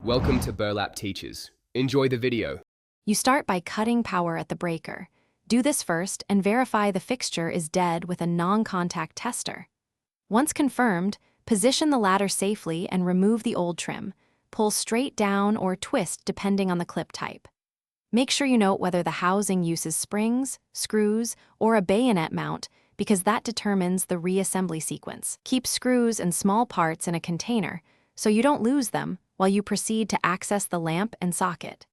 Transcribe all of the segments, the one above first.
Welcome to Burlap Teachers. Enjoy the video. You start by cutting power at the breaker. Do this first and verify the fixture is dead with a non-contact tester. Once confirmed, position the ladder safely and remove the old trim. Pull straight down or twist depending on the clip type. Make sure you note whether the housing uses springs, screws, or a bayonet mount because that determines the reassembly sequence. Keep screws and small parts in a container so you don't lose them while you proceed to access the lamp and socket.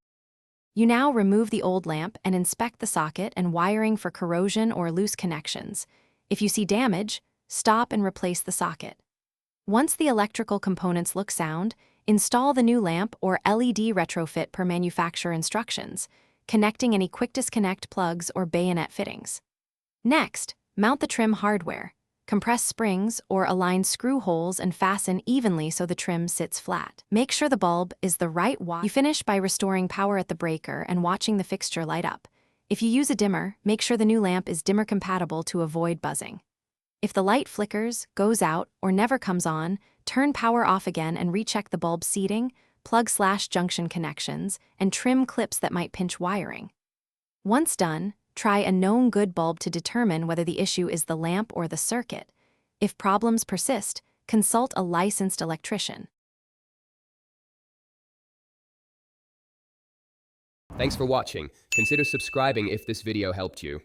You now remove the old lamp and inspect the socket and wiring for corrosion or loose connections. If you see damage, stop and replace the socket. Once the electrical components look sound, install the new lamp or LED retrofit per manufacturer instructions, connecting any quick disconnect plugs or bayonet fittings. Next, mount the trim hardware. Compress springs or align screw holes and fasten evenly so the trim sits flat. Make sure the bulb is the right watt. You finish by restoring power at the breaker and watching the fixture light up. If you use a dimmer, make sure the new lamp is dimmer compatible to avoid buzzing. If the light flickers, goes out, or never comes on, turn power off again and recheck the bulb seating, plug/junction connections, and trim clips that might pinch wiring. Once done, try a known good bulb to determine whether the issue is the lamp or the circuit. If problems persist, consult a licensed electrician. Thanks for watching. Consider subscribing if this video helped you.